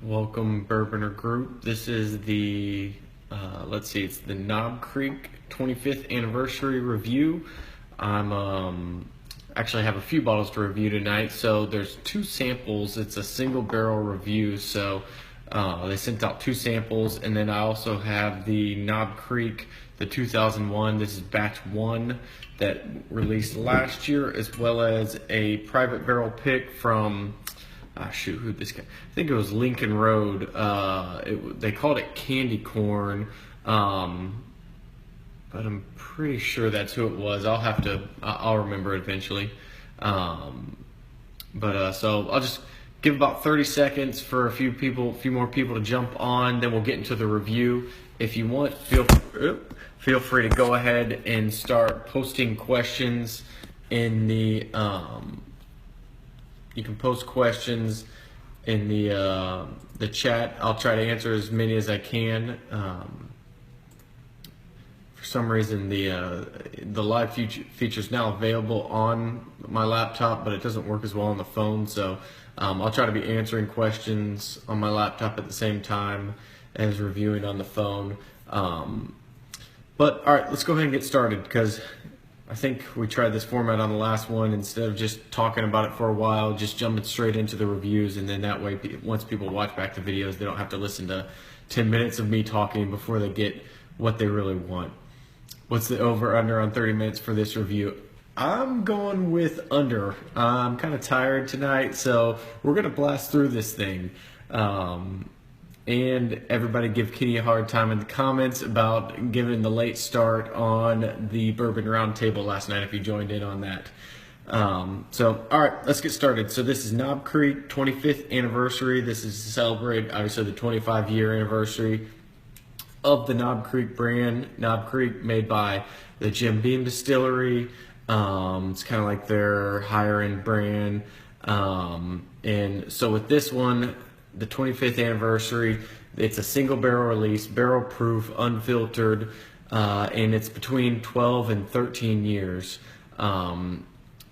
Welcome, Bourbonr group. This is the, let's see, it's the Knob Creek 25th anniversary review. I'm actually have a few bottles to review tonight. So there's two samples. It's a single barrel review. So they sent out two samples, and then I also have the Knob Creek, the 2001. This is batch one that released last year, as well as a private barrel pick from. Shoot, who this guy? I think it was Lincoln Road. They called it candy corn, but I'm pretty sure that's who it was. I'll remember it eventually. So I'll just give about 30 seconds for a few more people to jump on. Then we'll get into the review. If you want, feel free to go ahead and start posting questions in the. You can post questions in the chat. I'll try to answer as many as I can. For some reason, the live feature is now available on my laptop, but it doesn't work as well on the phone. So I'll try to be answering questions on my laptop at the same time as reviewing on the phone. But all right, let's go ahead and get started, because I think we tried this format on the last one. Instead of just talking about it for a while, just jumping straight into the reviews, and then that way, once people watch back the videos, they don't have to listen to 10 minutes of me talking before they get what they really want. What's the over/under on 30 minutes for this review? I'm going with under. I'm kind of tired tonight, so we're going to blast through this thing. And everybody give Kitty a hard time in the comments about giving the late start on the Bourbon Roundtable last night, if you joined in on that. All right, let's get started. So this is Knob Creek 25th anniversary. This is to celebrate, obviously, the 25-year anniversary of the Knob Creek brand. Knob Creek, made by the Jim Beam Distillery. It's kind of like their higher-end brand. And so with this one, the 25th anniversary, it's a single barrel release, barrel proof, unfiltered, and it's between 12 and 13 years.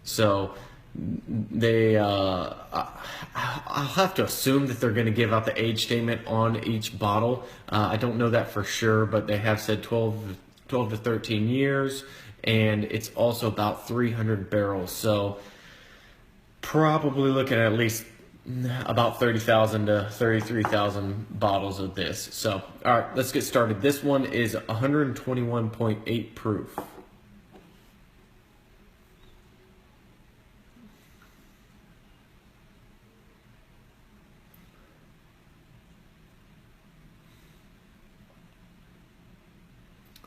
So they, I'll have to assume that they're going to give out the age statement on each bottle. I don't know that for sure, but they have said 12 to 13 years, and it's also about 300 barrels. So probably looking at least about 30,000 to 33,000 bottles of this. So, all right, let's get started. This one is 121.8 proof.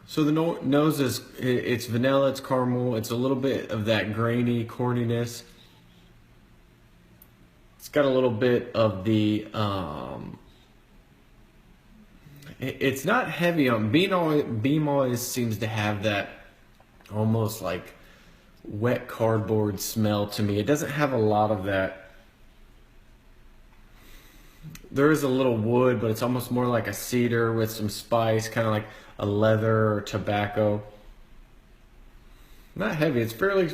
So the nose it's vanilla, it's caramel, it's a little bit of that grainy corniness. It's got a little bit of the, it's not heavy on, Beam always seems to have that almost like wet cardboard smell to me. It doesn't have a lot of that. There is a little wood, but it's almost more like a cedar with some spice, kind of like a leather or tobacco. Not heavy, it's fairly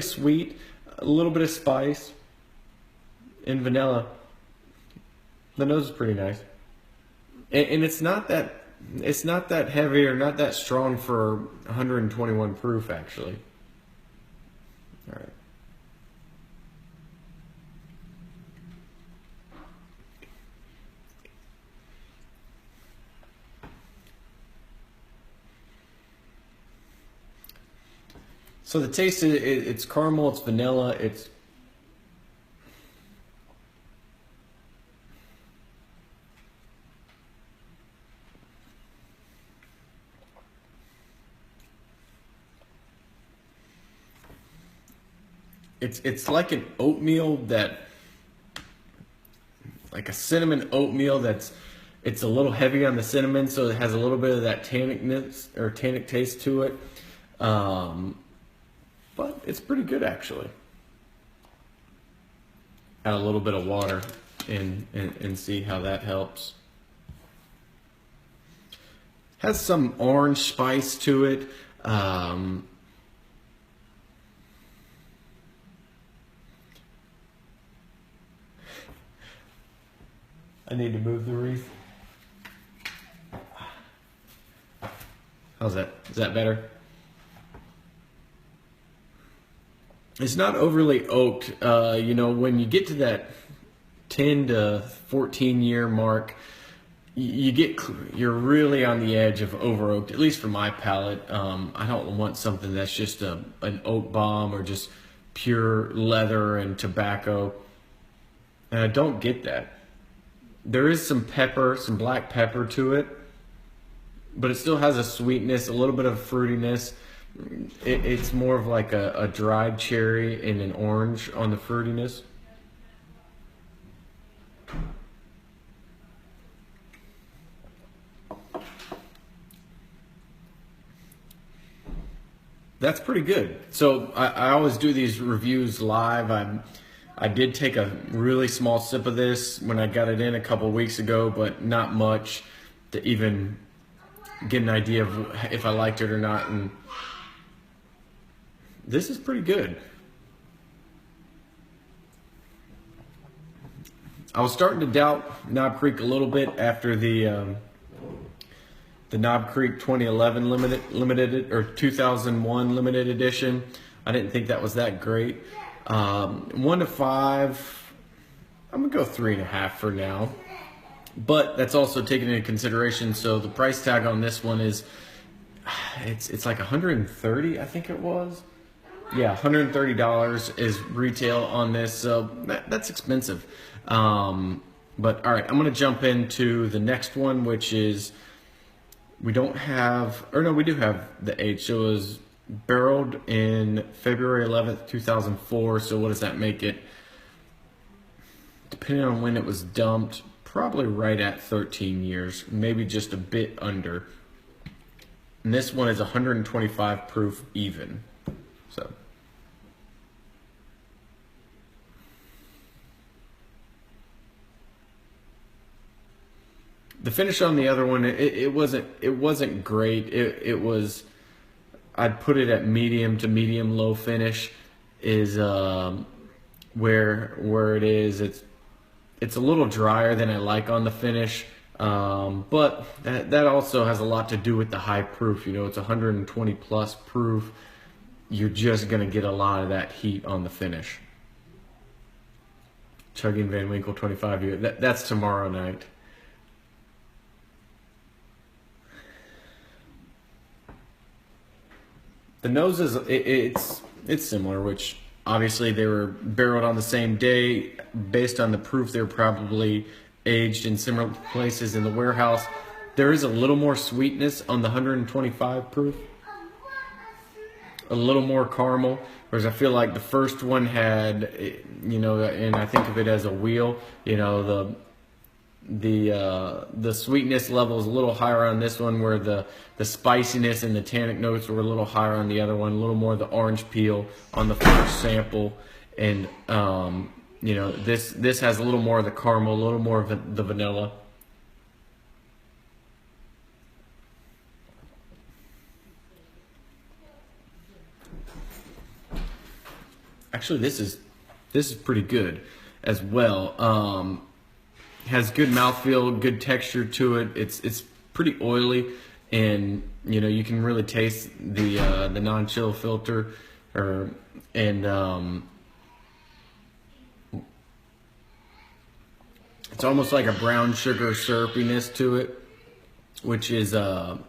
sweet, a little bit of spice. And vanilla. The nose is pretty nice, and it's not that heavy or not that strong for 121 proof, actually. All right. So the taste, it's caramel, it's vanilla, It's like an oatmeal like a cinnamon oatmeal it's a little heavy on the cinnamon, so it has a little bit of that tannicness or tannic taste to it. But it's pretty good, actually. Add a little bit of water and see how that helps. Has some orange spice to it. I need to move the wreath. How's that? Is that better? It's not overly oaked. You know, when you get to that 10 to 14 year mark, you're really on the edge of over oaked, at least for my palate. I don't want something that's just an oak bomb or just pure leather and tobacco. And I don't get that. There is some pepper, some black pepper to it, but it still has a sweetness, a little bit of fruitiness. It's more of like a dried cherry and an orange on the fruitiness. That's pretty good. So I always do these reviews live. I did take a really small sip of this when I got it in a couple weeks ago, but not much to even get an idea of if I liked it or not. And this is pretty good. I was starting to doubt Knob Creek a little bit after the Knob Creek 2011 limited or 2001 limited edition. I didn't think that was that great. 1 to 5, I'm gonna go 3.5 for now. But that's also taken into consideration. So the price tag on this one is it's like 130, I think it was. Yeah, $130 is retail on this, so that's expensive. But all right, I'm gonna jump into the next one, which is we do have the age. So it was barreled in February 11th, 2004. So what does that make it? Depending on when it was dumped, probably right at 13 years, maybe just a bit under. And this one is 125 proof even. So the finish on the other one, it wasn't great. It was, I'd put it at medium to medium low finish is where it is. It's a little drier than I like on the finish, but that also has a lot to do with the high proof. You know, it's 120 plus proof. You're just gonna get a lot of that heat on the finish. Chugging Van Winkle 25 year. That's tomorrow night. The nose is it's similar, which obviously they were barreled on the same day. Based on the proof, they're probably aged in similar places in the warehouse. There is a little more sweetness on the 125 proof, a little more caramel, whereas I feel like the first one had, you know, and I think of it as a wheel, you know, the sweetness level is a little higher on this one, where the spiciness and the tannic notes were a little higher on the other one, a little more of the orange peel on the first sample, and you know, this has a little more of the caramel, a little more of the vanilla. Actually, this is pretty good as well. Has good mouthfeel, good texture to it. It's pretty oily, and you know, you can really taste the non-chill filter, and it's almost like a brown sugar syrupiness to it, which is and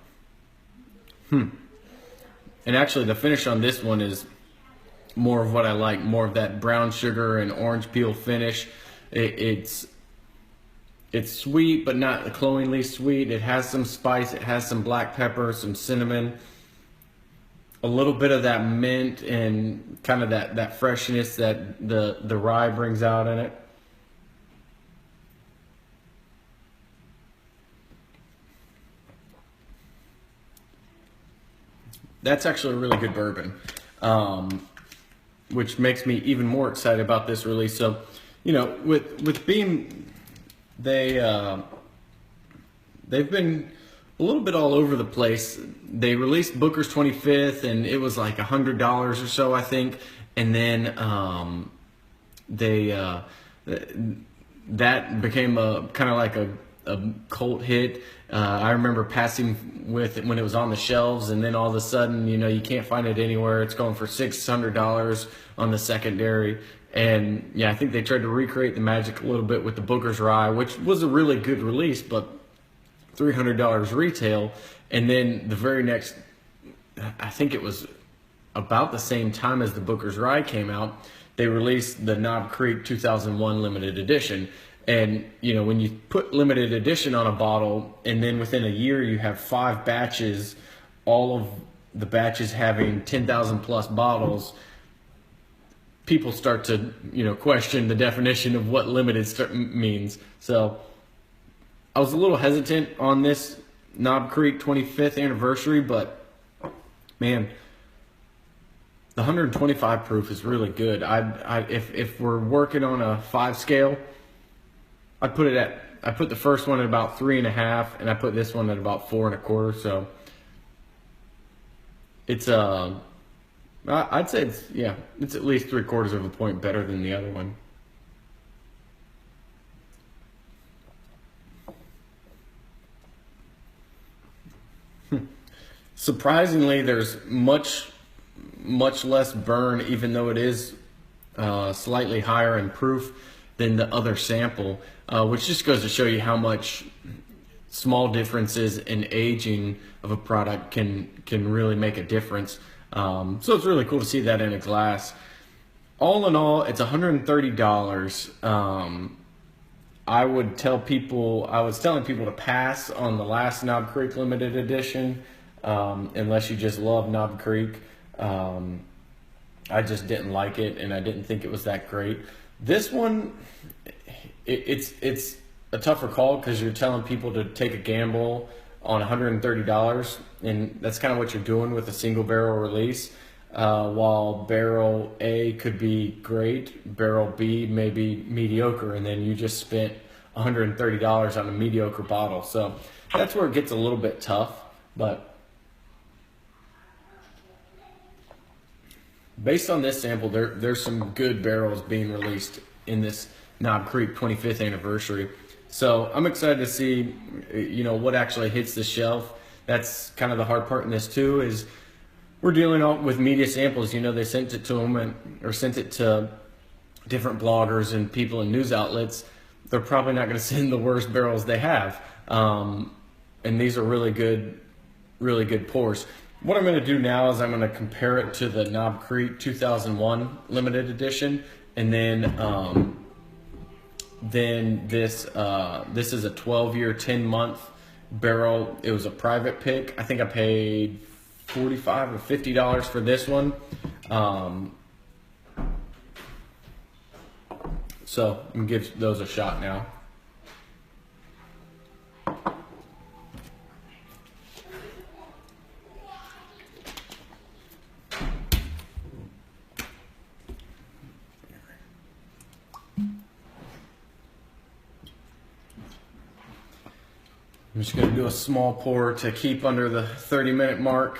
actually the finish on this one is more of what I like, more of that brown sugar and orange peel finish. It's sweet, but not cloyingly sweet. It has some spice. It has some black pepper, some cinnamon, a little bit of that mint, and kind of that freshness that the rye brings out in it. That's actually a really good bourbon, which makes me even more excited about this release. So, you know, with Beam, they've been a little bit all over the place. They released Booker's 25th, and it was like $100 or so, I think. And then that became a kind of like a cult hit. I remember passing with it when it was on the shelves, and then all of a sudden, you can't find it anywhere. It's going for $600 on the secondary. And yeah, I think they tried to recreate the magic a little bit with the Booker's Rye, which was a really good release, but $300 retail. And then the very next, I think it was about the same time as the Booker's Rye came out, they released the Knob Creek 2001 limited edition. And when you put limited edition on a bottle, and then within a year you have 5 batches, all of the batches having 10,000 plus bottles, people start to question the definition of what limited means. So I was a little hesitant on this Knob Creek 25th anniversary, but man, the 125 proof is really good. If we're working on a 5 scale, I put the first one at about 3.5, and I put this one at about 4.25. So it's I'd say it's at least 3/4 of a point better than the other one. Surprisingly, there's much less burn, even though it is slightly higher in proof than the other sample, which just goes to show you how much small differences in aging of a product can really make a difference. So it's really cool to see that in a glass. All in all, it's $130. I was telling people to pass on the last Knob Creek limited edition, unless you just love Knob Creek. I just didn't like it, and I didn't think it was that great. This one, it's a tougher call because you're telling people to take a gamble on $130, and that's kind of what you're doing with a single barrel release. While barrel A could be great, barrel B may be mediocre, and then you just spent $130 on a mediocre bottle. So that's where it gets a little bit tough, but based on this sample, there's some good barrels being released in this Knob Creek 25th anniversary. So I'm excited to see, what actually hits the shelf. That's kind of the hard part in this too, is we're dealing with media samples. They sent it to them or sent it to different bloggers and people in news outlets. They're probably not going to send the worst barrels they have. And these are really good pours. What I'm going to do now is I'm going to compare it to the Knob Creek 2001 limited edition, and then this is a 12-year, 10-month barrel. It was a private pick. I think I paid $45 or $50 for this one. So I'm going to give those a shot now. I'm just going to do a small pour to keep under the 30-minute mark.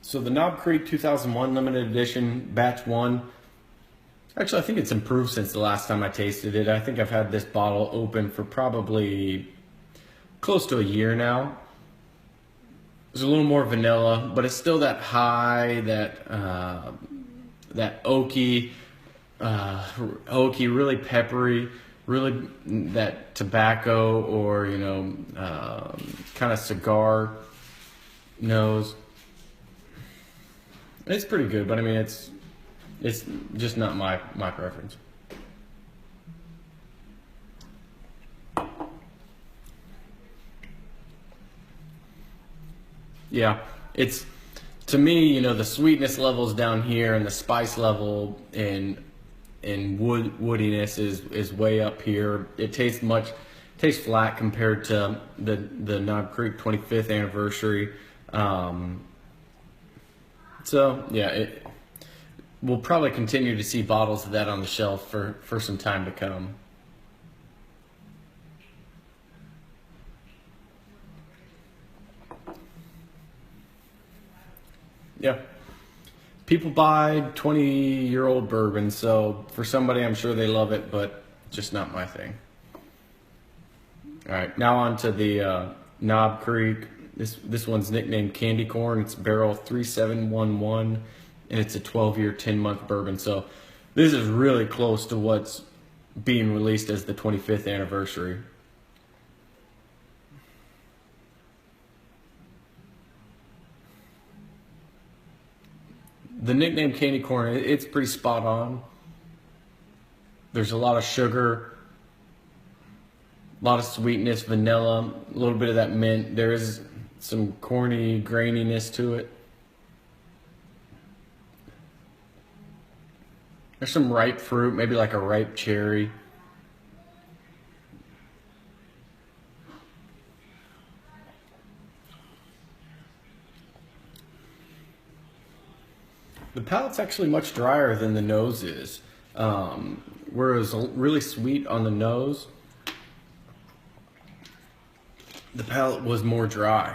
So the Knob Creek 2001 limited edition batch 1, actually I think it's improved since the last time I tasted it. I think I've had this bottle open for probably close to a year now. There's a little more vanilla, but it's still that high, that oaky, really peppery, really that tobacco or kind of cigar nose. It's pretty good, but I mean it's just not my preference. Yeah, it's, to me, the sweetness levels down here and the spice level and woodiness is way up here. It tastes flat compared to the Knob Creek 25th anniversary. So yeah, we'll probably continue to see bottles of that on the shelf for some time to come. Yeah. People buy 20-year-old bourbon, so for somebody, I'm sure they love it, but just not my thing. All right, now on to the Knob Creek. This one's nicknamed Candy Corn. It's barrel 3711, and it's a 12-year, 10-month bourbon. So this is really close to what's being released as the 25th anniversary. The nickname Candy Corn, it's pretty spot on. There's a lot of sugar, a lot of sweetness, vanilla, a little bit of that mint. There is some corny graininess to it. There's some ripe fruit, maybe like a ripe cherry. The palate's actually much drier than the nose is. Whereas really sweet on the nose, the palate was more dry.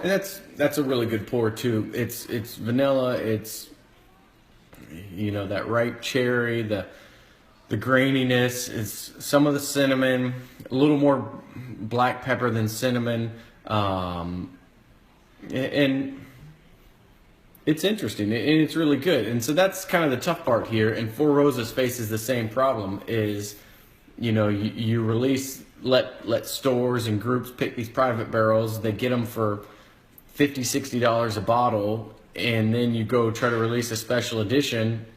And that's a really good pour too. It's vanilla, it's that ripe cherry, the graininess, is some of the cinnamon, a little more black pepper than cinnamon, and it's interesting and it's really good. And so that's kind of the tough part here. And Four Roses faces the same problem. Is you release let stores and groups pick these private barrels. They get them for $50-$60 a bottle, and then you go try to release a special edition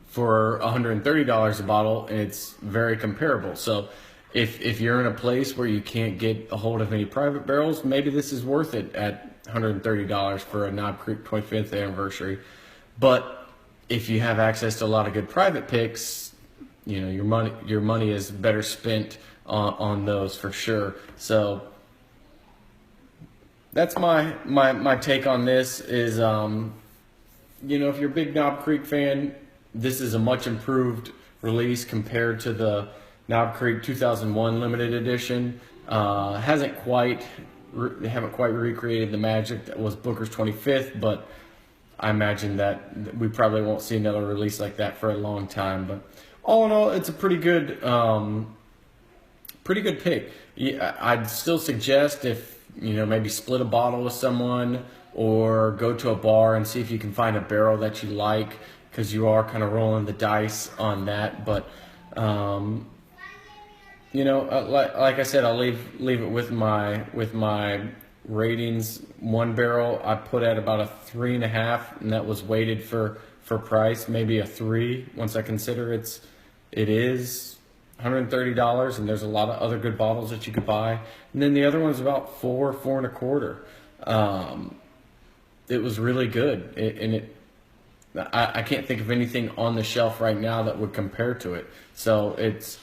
for $130 a bottle, and it's very comparable. So if you're in a place where you can't get a hold of any private barrels, maybe this is worth it at $130 for a Knob Creek 25th anniversary. But if you have access to a lot of good private picks, your money is better spent on those for sure. So that's my take on this. Is if you're a big Knob Creek fan, this is a much improved release compared to the Knob Creek 2001 limited edition. They haven't quite recreated the magic that was Booker's 25th, but I imagine that we probably won't see another release like that for a long time. But all in all, it's a pretty good pick. I'd still suggest, if maybe split a bottle with someone or go to a bar and see if you can find a barrel that you like, because you are kind of rolling the dice on that. But like I said, I'll leave it with my ratings. One barrel I put at about a 3.5, and that was weighted for price, maybe a 3 once I consider it is $130, and there's a lot of other good bottles that you could buy. And then the other one's about 4.25. It was really good, I can't think of anything on the shelf right now that would compare to it. So it's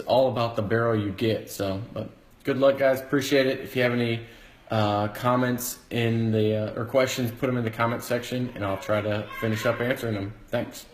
all about the barrel you get. So, but good luck, guys. Appreciate it. If you have any comments or questions, put them in the comment section, and I'll try to finish up answering them. Thanks.